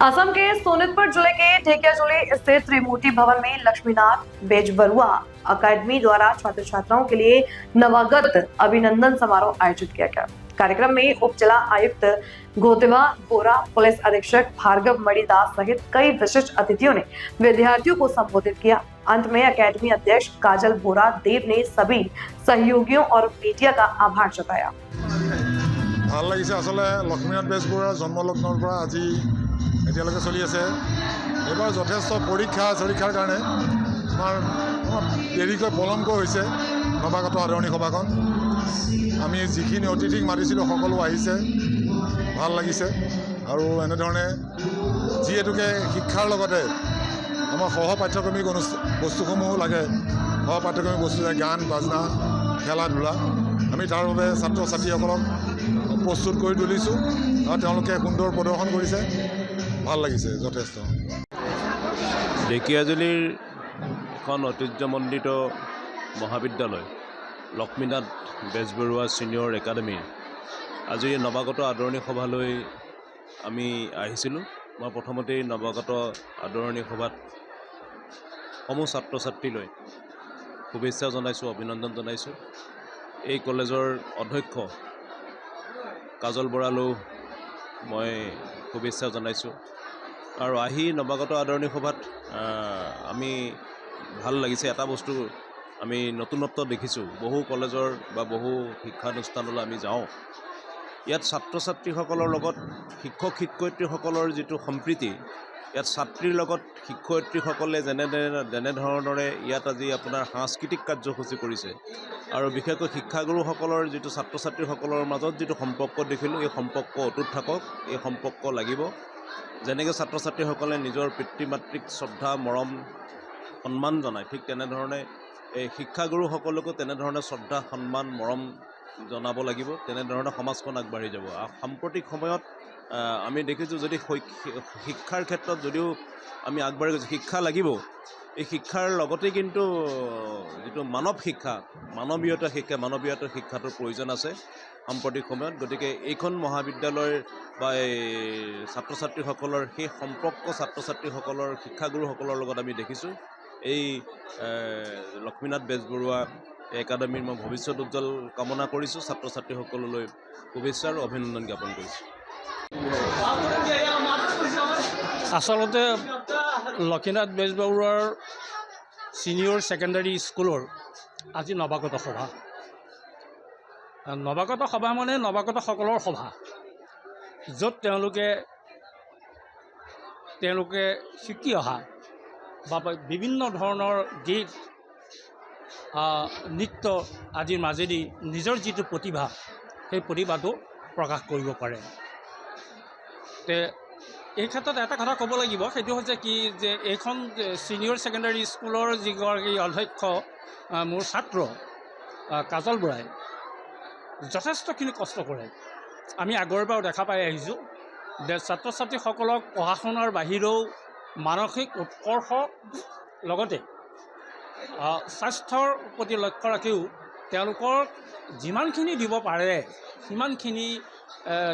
असम के सोनितपुर जिले के ढेकियाजुली स्थित त्रिमूर्ति भवन में लक्ष्मीनाथ बेजबरुआ अकादमी द्वारा छात्र छात्राओं के लिए नवागत अभिनंदन समारोह आयोजित किया गया। कार्यक्रम में उप जिला आयुक्त गोतिबा बोरा, पुलिस अधीक्षक भार्गव मणिदास सहित कई विशिष्ट अतिथियों ने विद्यार्थियों को संबोधित किया। अंत में अकादमी अध्यक्ष काजल बोरा देव ने सभी सहयोगियों और मीडिया का आभार जताया। ভাল লাগিছে আসলে লক্ষ্মীনাথ বেজবৰুৱাৰ জন্মলগ্নৰ পৰা আজি এতিয়ালৈকে চলি আছে। এবাৰ যথেষ্ট পৰীক্ষাৰ কাৰণে আমাৰ দেৰিকৈ পলমকৈ হৈছে নৱাগত আদৰণি সভাখন। আমি যিখিনি অতিথিক মাতিছিলোঁ সকলো আহিছে, ভাল লাগিছে। আৰু এনেধৰণে যিহেতুকে শিক্ষাৰ লগতে আমাৰ সহ পাঠ্যক্ৰমিক বস্তুসমূহো লাগে, সহ পাঠ্যক্ৰমিক বস্তু গান বাজনা খেলা ধূলা, আমি তাৰ বাবে ছাত্ৰ ছাত্ৰীসকলক প্ৰস্তুত কৰি তুলিছোঁ আৰু তেওঁলোকে সুন্দৰ প্ৰদৰ্শন কৰিছে, ভাল লাগিছে যথেষ্ট। ঢেকিয়াজুলিৰ এখন ঐতিহ্যমণ্ডিত মহাবিদ্যালয় লক্ষ্মীনাথ বেজবৰুৱা ছিনিয়ৰ একাডেমীৰ আজি নৱাগত আদৰণি সভালৈ আমি আহিছিলোঁ। মই প্ৰথমতেই নৱাগত আদৰণি সভাত সমূহ ছাত্ৰ ছাত্ৰীলৈ শুভেচ্ছা জনাইছোঁ, অভিনন্দন জনাইছোঁ। এই কলেজৰ অধ্যক্ষ কাজল বৰালৈও মই শুভেচ্ছা জনাইছোঁ। আৰু আহি নৱাগত আদৰণি সভাত আমি ভাল লাগিছে। এটা বস্তু আমি নতুনত্ব দেখিছোঁ। বহু কলেজৰ বা বহু শিক্ষানুষ্ঠানলৈ আমি যাওঁ, ইয়াত ছাত্ৰ ছাত্ৰীসকলৰ লগত শিক্ষক শিক্ষয়িত্ৰীসকলৰ যিটো সম্প্ৰীতি, ইয়াত ছাত্ৰীৰ লগত শিক্ষয়িত্ৰীসকলে যেনেধৰণৰে ইয়াত আজি আপোনাৰ সাংস্কৃতিক কাৰ্যসূচী কৰিছে আৰু বিশেষকৈ শিক্ষাগুৰুসকলৰ যিটো ছাত্ৰ ছাত্ৰীসকলৰ মাজত যিটো সম্পৰ্ক দেখিলোঁ, এই সম্পৰ্ক অটুট থাকক, এই সম্পৰ্ক লাগিব। যেনেকৈ ছাত্ৰ ছাত্ৰীসকলে নিজৰ পিতৃ মাতৃক শ্ৰদ্ধা মৰম সন্মান জনায়, ঠিক তেনেধৰণে এই শিক্ষাগুৰুসকলকো তেনেধৰণে শ্ৰদ্ধা সন্মান মৰম জনাব লাগিব। তেনেধৰণে সমাজখন আগবাঢ়ি যাব। সাম্প্ৰতিক সময়ত আমি দেখিছোঁ, যদি শিক্ষাৰ ক্ষেত্ৰত যদিও আমি আগবাঢ়ি গৈছোঁ, শিক্ষা লাগিব, এই শিক্ষাৰ লগতে কিন্তু যিটো মানৱ শিক্ষা, মানৱীয়তা শিক্ষাটোৰ প্ৰয়োজন আছে সাম্প্ৰতিক সময়ত। গতিকে এইখন মহাবিদ্যালয়ৰ বা এই ছাত্ৰ ছাত্ৰীসকলৰ সেই সম্পৰ্ক ছাত্ৰ ছাত্ৰীসকলৰ শিক্ষাগুৰুসকলৰ লগত আমি দেখিছোঁ। এই লক্ষ্মীনাথ বেজবৰুৱা একাডেমীৰ মই ভৱিষ্যত উজ্জ্বল কামনা কৰিছোঁ। ছাত্ৰ ছাত্ৰীসকললৈ শুভেচ্ছা আৰু অভিনন্দন জ্ঞাপন কৰিছোঁ। আচলতে লক্ষ্মীনাথ বেজবৰুৱাৰ ছিনিয়ৰ ছেকেণ্ডাৰী স্কুলৰ আজি নৱাগত সভা। নৱাগত সভা মানে নৱাগতসকলৰ সভা, য'ত তেওঁলোকে শিকি অহা বা বিভিন্ন ধৰণৰ গীত নৃত্য আদিৰ মাজেদি নিজৰ যিটো প্ৰতিভা, সেই প্ৰতিভাটো প্ৰকাশ কৰিব পাৰে। এই ক্ষেত্ৰত এটা কথা ক'ব লাগিব, সেইটো হৈছে কি যে এইখন ছিনিয়ৰ ছেকেণ্ডাৰী স্কুলৰ যিগৰাকী অধ্যক্ষ মোৰ ছাত্ৰ কাজল বৰাই যথেষ্টখিনি কষ্ট কৰে। আমি আগৰ পৰাও দেখা পাই আহিছোঁ যে ছাত্ৰ ছাত্ৰীসকলক পঢ়া শুনাৰ বাহিৰেও মানসিক উৎকৰ্ষ লগতে স্বাস্থ্যৰ প্ৰতি লক্ষ্য ৰাখিও তেওঁলোকক যিমানখিনি দিব পাৰে সিমানখিনি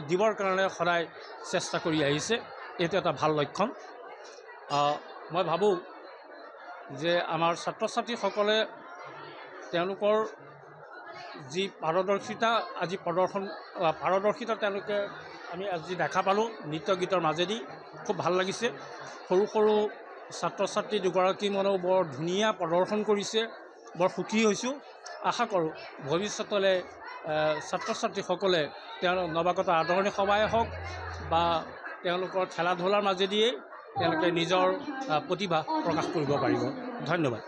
দিবৰ কাৰণে সদায় চেষ্টা কৰি আহিছে। এইটো এটা ভাল লক্ষণ। মই ভাবোঁ যে আমাৰ ছাত্ৰ ছাত্ৰীসকলে তেওঁলোকৰ যি পাৰদৰ্শিতা তেওঁলোকে আমি আজি দেখা পালোঁ নৃত্য গীতৰ মাজেদি, খুব ভাল লাগিছে। সৰু সৰু ছাত্ৰ ছাত্ৰী দুগৰাকী মানেও বৰ ধুনীয়া প্ৰদৰ্শন কৰিছে, বৰ সুখী হৈছোঁ। আশা কৰোঁ ভৱিষ্যতলৈ ছাত্ৰ ছাত্ৰীসকলে নৱাগত আদৰণি সভাই হওক বা তেওঁলোকৰ খেলা ধূলাৰ মাজেদিয়েই তেওঁলোকে নিজৰ প্ৰতিভা প্ৰকাশ কৰিব পাৰিব। ধন্যবাদ।